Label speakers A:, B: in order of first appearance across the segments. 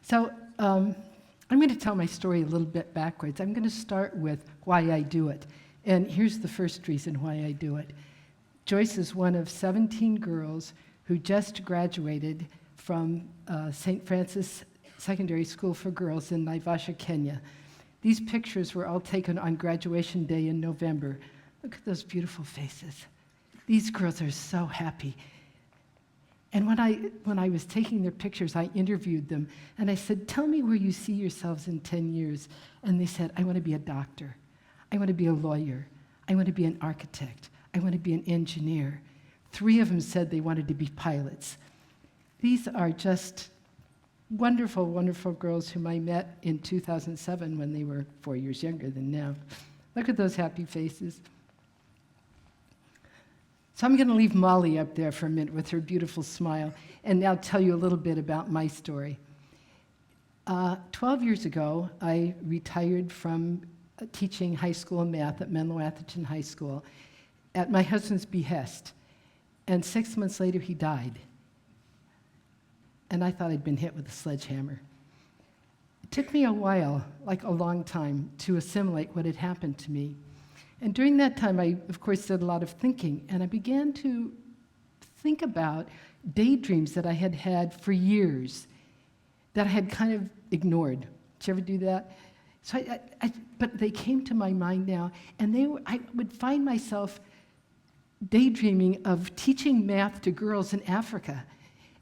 A: So I'm going to tell my story a little bit backwards. I'm going to start with why I do it. And here's the first reason why I do it. Joyce is one of 17 girls who just graduated from St. Francis Secondary School for Girls in Naivasha, Kenya. These pictures were all taken on graduation day in November. Look at those beautiful faces. These girls are so happy. And when I was taking their pictures, I interviewed them, and I said, tell me where you see yourselves in 10 years. And they said, I want to be a doctor. I want to be a lawyer. I want to be an architect. I want to be an engineer. 3 of them said they wanted to be pilots. These are just wonderful, wonderful girls whom I met in 2007 when they were 4 years younger than now. Look at those happy faces. So I'm going to leave Molly up there for a minute with her beautiful smile and now tell you a little bit about my story. 12 years ago, I retired from teaching high school math at Menlo Atherton High School at my husband's behest. And 6 months later, he died. And I thought I'd been hit with a sledgehammer. It took me a while, like a long time, to assimilate what had happened to me. And during that time, I, of course, did a lot of thinking, and I began to think about daydreams that I had had for years that I had kind of ignored. Did you ever do that? So but they came to my mind now, and I would find myself daydreaming of teaching math to girls in Africa.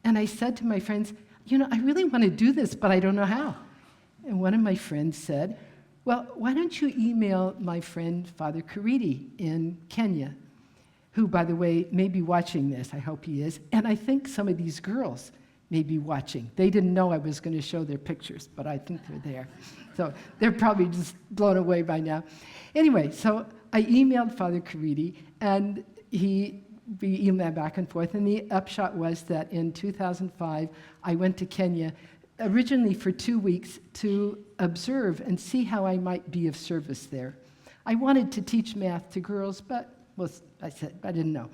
A: And I said to my friends, you know, I really want to do this, but I don't know how. And one of my friends said, well, why don't you email my friend, Father Karidi in Kenya, who, by the way, may be watching this. I hope he is. And I think some of these girls may be watching. They didn't know I was going to show their pictures, but I think they're there. So they're probably just blown away by now. Anyway, so I emailed Father Karidi, and we emailed back and forth, and the upshot was that in 2005, I went to Kenya, originally for 2 weeks, to observe and see how I might be of service there. I wanted to teach math to girls, but I said I didn't know.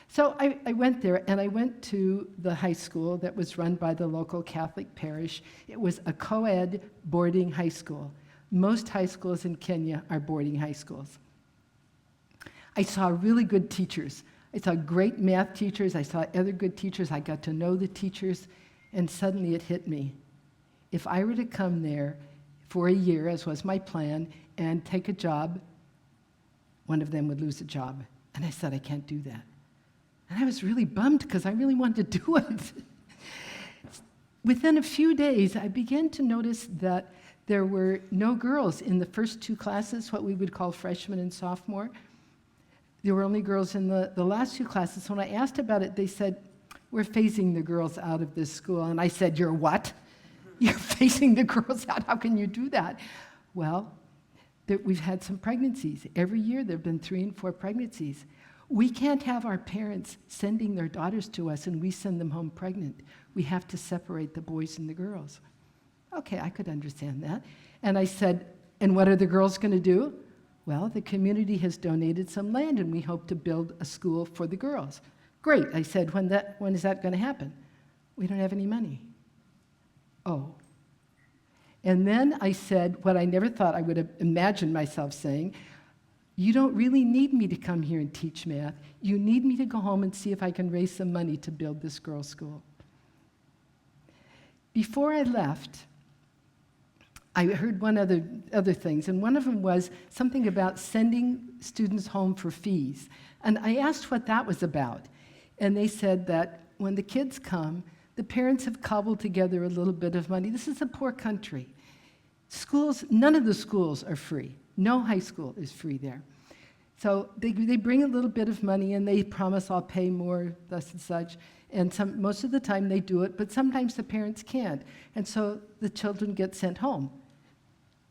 A: So I went there, and I went to the high school that was run by the local Catholic parish. It was a co-ed boarding high school. Most high schools in Kenya are boarding high schools. I saw really good teachers. I saw great math teachers. I saw other good teachers. I got to know the teachers, and suddenly it hit me. If I were to come there for a year, as was my plan, and take a job, one of them would lose a job. And I said, I can't do that. And I was really bummed because I really wanted to do it. Within a few days, I began to notice that there were no girls in the first 2 classes, what we would call freshman and sophomore. There were only girls in the last 2 classes. When I asked about it, they said, we're phasing the girls out of this school. And I said, you're what? You're phasing the girls out? How can you do that? Well, we've had some pregnancies. Every year there have been 3 and 4 pregnancies. We can't have our parents sending their daughters to us and we send them home pregnant. We have to separate the boys and the girls. Okay, I could understand that. And I said, and what are the girls going to do? Well, the community has donated some land and we hope to build a school for the girls. Great, I said, when is that going to happen? We don't have any money. Oh. And then I said what I never thought I would have imagined myself saying, you don't really need me to come here and teach math. You need me to go home and see if I can raise some money to build this girls' school. Before I left, I heard other things, and one of them was something about sending students home for fees. And I asked what that was about. And they said that when the kids come, the parents have cobbled together a little bit of money. This is a poor country. Schools, none of the schools are free. No high school is free there. So they bring a little bit of money and they promise I'll pay more, thus and such. And most of the time they do it, but sometimes the parents can't. And so the children get sent home.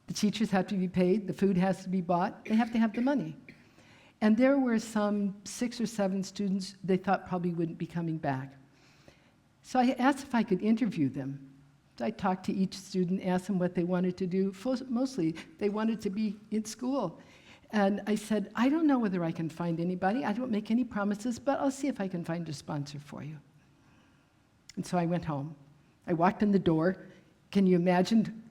A: The teachers have to be paid, the food has to be bought, they have to have the money. And there were some 6 or 7 students they thought probably wouldn't be coming back. So I asked if I could interview them. So I talked to each student, asked them what they wanted to do. Mostly, they wanted to be in school. And I said, I don't know whether I can find anybody. I don't make any promises, but I'll see if I can find a sponsor for you. And so I went home. I walked in the door, Can you imagine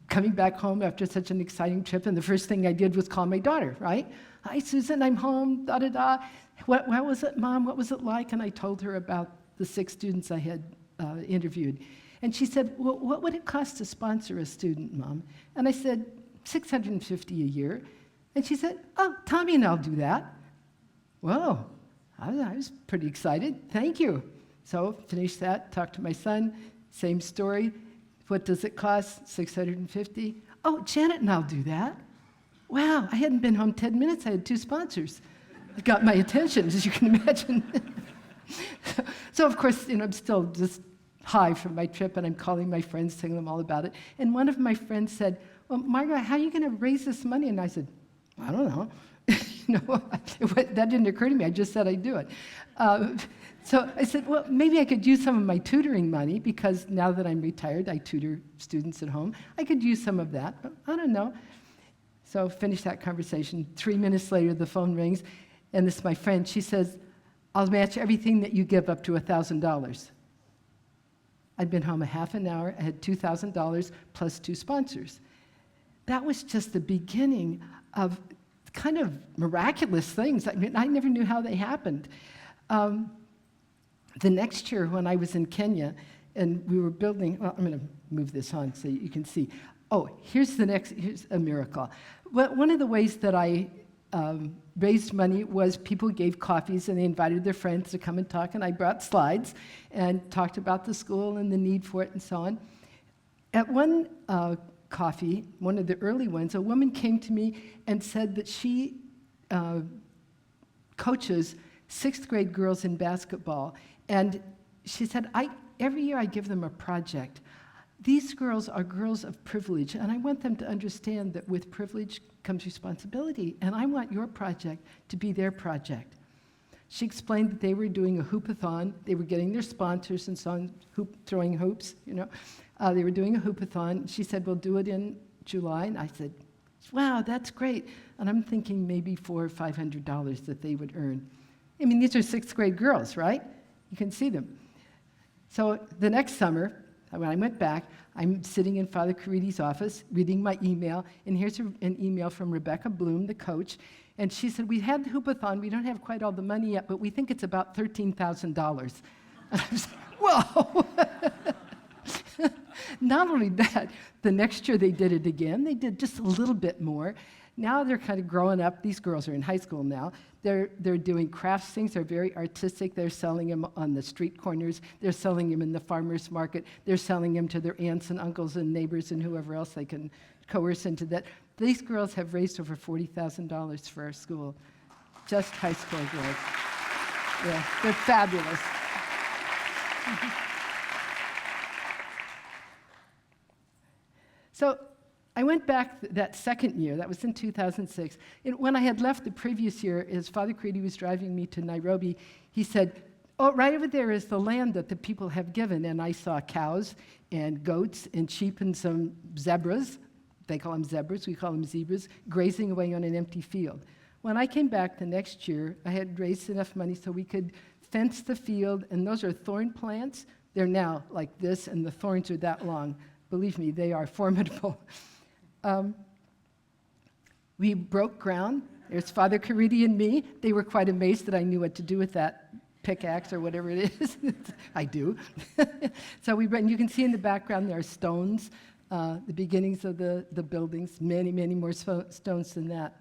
A: coming back home after such an exciting trip, and the first thing I did was call my daughter, right? Hi, Susan, I'm home, da-da-da. What was it, Mom? What was it like? And I told her about the 6 students I had interviewed. And she said, well, what would it cost to sponsor a student, Mom? And I said, $650 a year. And she said, oh, Tommy and I'll do that. Whoa, I was pretty excited. Thank you. So finished that, talked to my son, same story. What does it cost? $650. Oh, Janet and I'll do that. Wow, I hadn't been home 10 minutes. I had 2 sponsors. It got my attention, as you can imagine. So of course, I'm still just high from my trip, and I'm calling my friends, telling them all about it. And one of my friends said, well, Margo, how are you going to raise this money? And I said, I don't know. That didn't occur to me. I just said I'd do it. So I said, well, maybe I could use some of my tutoring money, because now that I'm retired, I tutor students at home. I could use some of that, but I don't know. So finish that conversation. 3 minutes later, the phone rings, and this is my friend. She says, I'll match everything that you give up to $1,000. I'd been home a half an hour. I had $2,000 plus 2 sponsors. That was just the beginning of kind of miraculous things. I mean, I never knew how they happened. The next year, when I was in Kenya, and we were building, well, I'm going to move this on so you can see. Oh, here's a miracle. Well, one of the ways that I raised money was people gave coffees, and they invited their friends to come and talk, and I brought slides and talked about the school and the need for it and so on. At one coffee, one of the early ones, a woman came to me and said that she coaches 6th grade girls in basketball, and she said, every year I give them a project. These girls are girls of privilege, and I want them to understand that with privilege comes responsibility, and I want your project to be their project. She explained that they were doing a hoopathon. They were getting their sponsors and so on, throwing hoops, They were doing a hoopathon. She said, we'll do it in July, and I said, wow, that's great. And I'm thinking maybe $400 or $500 that they would earn. I mean, these are 6th grade girls, right? You can see them. So the next summer, when I went back, I'm sitting in Father Caridi's office, reading my email, and here's an email from Rebecca Bloom, the coach, and she said, we had the hoopathon, we don't have quite all the money yet, but we think it's about $13,000. And I was like, whoa! Not only that, the next year they did it again. They did just a little bit more. Now they're kind of growing up. These girls are in high school now. They're doing crafts things. They're very artistic. They're selling them on the street corners. They're selling them in the farmer's market. They're selling them to their aunts and uncles and neighbors and whoever else they can coerce into that. These girls have raised over $40,000 for our school. Just high school girls. Yeah, they're fabulous. So I went back that second year, that was in 2006. When I had left the previous year, as Father Caridi was driving me to Nairobi, he said, oh, right over there is the land that the people have given. And I saw cows and goats and sheep and some zebras. They call them zebras, we call them zebras, grazing away on an empty field. When I came back the next year, I had raised enough money so we could fence the field, and those are thorn plants. They're now like this, and the thorns are that long. Believe me, they are formidable. We broke ground. There's Father Caridi and me. They were quite amazed that I knew what to do with that pickaxe or whatever it is. I do. So and you can see in the background there are stones, the beginnings of the buildings, many, many more stones than that.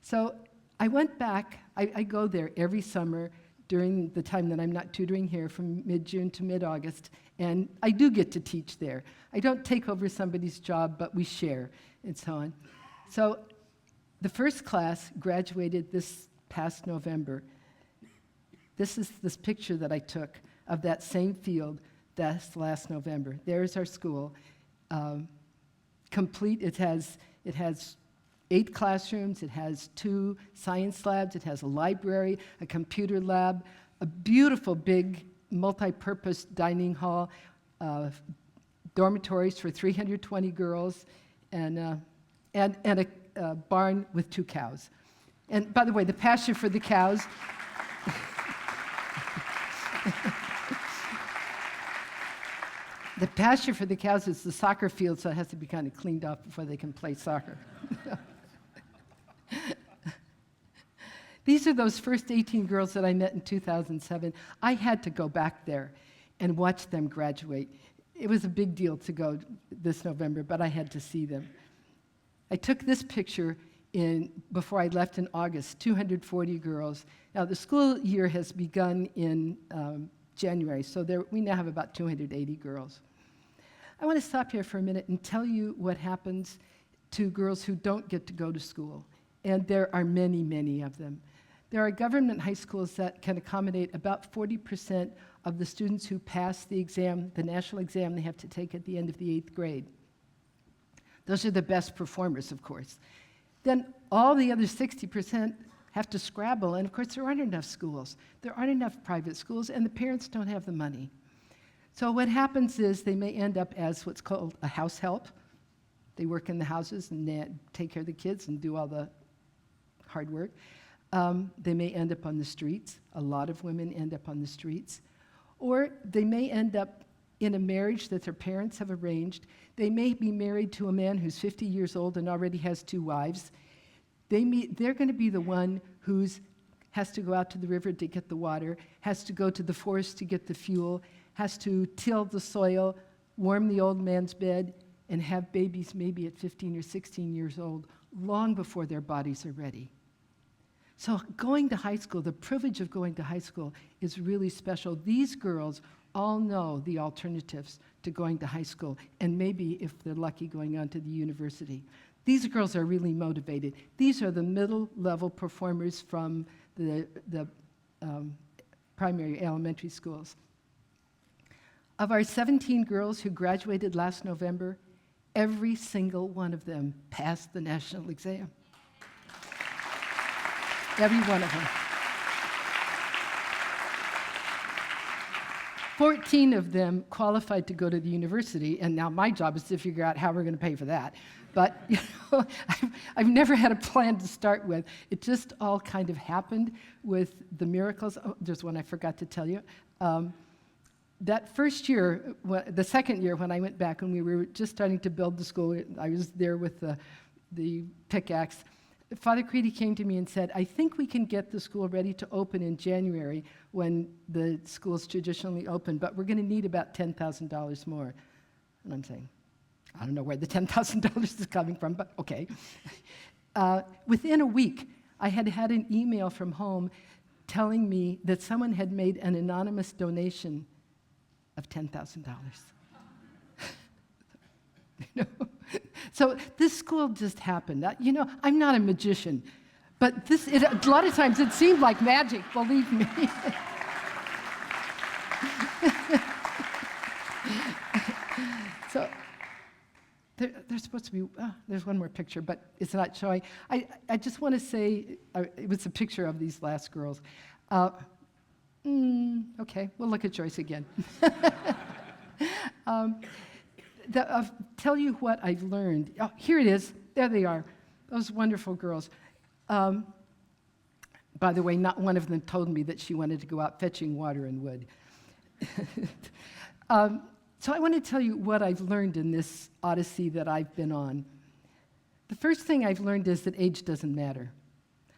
A: So I went back. I go there every summer during the time that I'm not tutoring here, from mid-June to mid-August, and I do get to teach there. I don't take over somebody's job, but we share, and so on. So the first class graduated this past November. This is this picture that I took of that same field that's last November. There's our school. Complete, it has 8 classrooms, it has 2 science labs, it has a library, a computer lab, a beautiful big multi-purpose dining hall, dormitories for 320 girls, and a barn with 2 cows. And by the way, the pasture for the cows, The pasture for the cows is the soccer field, so it has to be kind of cleaned off before they can play soccer. These are those first 18 girls that I met in 2007. I had to go back there and watch them graduate. It was a big deal to go this November, but I had to see them. I took this picture before I left in August, 240 girls. Now, the school year has begun in January, so we now have about 280 girls. I want to stop here for a minute and tell you what happens to girls who don't get to go to school, and there are many, many of them. There are government high schools that can accommodate about 40% of the students who pass the exam, the national exam they have to take at the end of the 8th grade. Those are the best performers, of course. Then all the other 60% have to scrabble, and of course there aren't enough schools. There aren't enough private schools, and the parents don't have the money. So what happens is they may end up as what's called a house help. They work in the houses and take care of the kids and do all the hard work. They may end up on the streets. A lot of women end up on the streets. Or they may end up in a marriage that their parents have arranged. They may be married to a man who's 50 years old and already has 2 wives. They're going to be the one who has to go out to the river to get the water, has to go to the forest to get the fuel, has to till the soil, warm the old man's bed, and have babies maybe at 15 or 16 years old, long before their bodies are ready. So going to high school, the privilege of going to high school is really special. These girls all know the alternatives to going to high school, and maybe, if they're lucky, going on to the university. These girls are really motivated. These are the middle-level performers from the primary elementary schools. Of our 17 girls who graduated last November, every single one of them passed the national exam. Every one of them. 14 of them qualified to go to the university, and now my job is to figure out how we're going to pay for that. But I've never had a plan to start with. It just all kind of happened with the miracles. Oh, there's one I forgot to tell you. That first year, the second year when I went back and we were just starting to build the school, I was there with the pickaxe. Father Creedy came to me and said, I think we can get the school ready to open in January when the school's traditionally open, but we're going to need about $10,000 more. And I'm saying, I don't know where the $10,000 is coming from, but okay. Within a week, I had had an email from home telling me that someone had made an anonymous donation of $10,000. You know? So this school just happened. You know, I'm not a magician, but a lot of times it seemed like magic, believe me. So there's supposed to be, there's one more picture, but it's not showing. I just want to say, it was a picture of these last girls. Okay, we'll look at Joyce again. I'll tell you what I've learned. Oh, here it is. There they are. Those wonderful girls. By the way, not one of them told me that she wanted to go out fetching water and wood. So I want to tell you what I've learned in this odyssey that I've been on. The first thing I've learned is that age doesn't matter.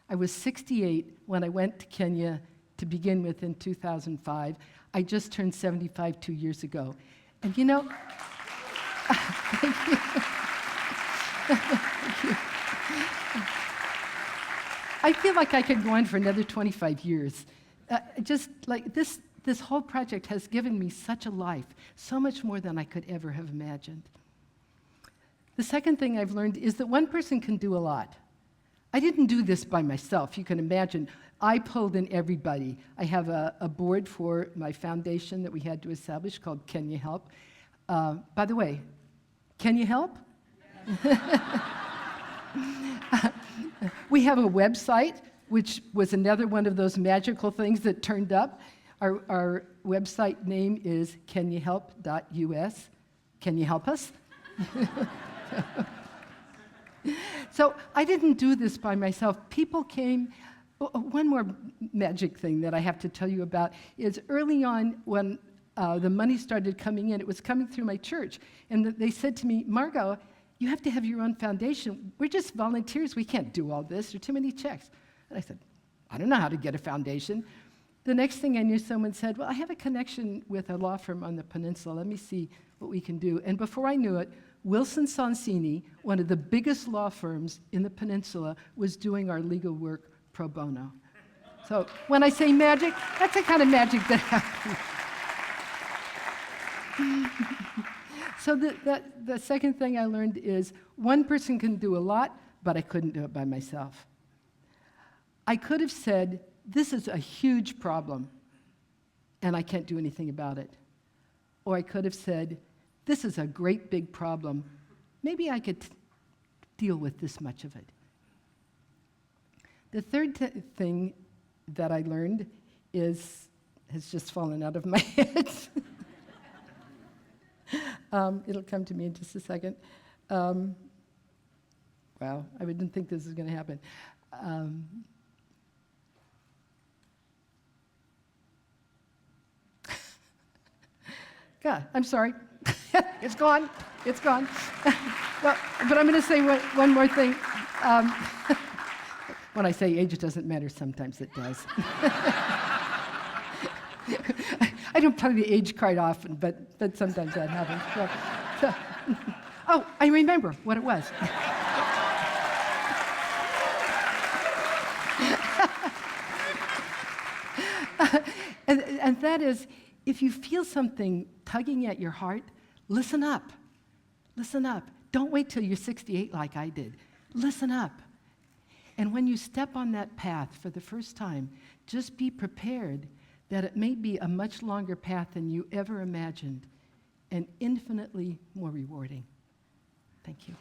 A: I was 68 when I went to Kenya to begin with in 2005. I just turned 75 2 years ago. And you know, thank you. Thank you. I feel like I could go on for another 25 years. Just like this whole project has given me such a life, so much more than I could ever have imagined. The second thing I've learned is that one person can do a lot. I didn't do this by myself. You can imagine, I pulled in everybody. I have a board for my foundation that we had to establish called Can You Help? By the way, can you help? We have a website, which was another one of those magical things that turned up. Our website name is canyouhelp.us. Can you help us? So I didn't do this by myself. People came. One more magic thing that I have to tell you about is early on when the money started coming in. It was coming through my church. And they said to me, Margo, you have to have your own foundation. We're just volunteers. We can't do all this. There are too many checks. And I said, I don't know how to get a foundation. The next thing I knew, someone said, well, I have a connection with a law firm on the peninsula. Let me see what we can do. And before I knew it, Wilson Sonsini, one of the biggest law firms in the peninsula, was doing our legal work pro bono. So when I say magic, that's the kind of magic that happens. So the second thing I learned is one person can do a lot, but I couldn't do it by myself. I could have said, this is a huge problem, and I can't do anything about it. Or I could have said, this is a great big problem. Maybe I could deal with this much of it. The third thing that I learned has just fallen out of my head. It'll come to me in just a second. Wow, I didn't think this was going to happen. God, I'm sorry. It's gone. It's gone. Well, but I'm going to say one more thing. When I say age, it doesn't matter. Sometimes it does. I don't play the age card often, but sometimes that happens. Oh, I remember what it was. And that is, if you feel something tugging at your heart, listen up. Listen up. Don't wait till you're 68 like I did. Listen up. And when you step on that path for the first time, just be prepared that it may be a much longer path than you ever imagined and infinitely more rewarding. Thank you.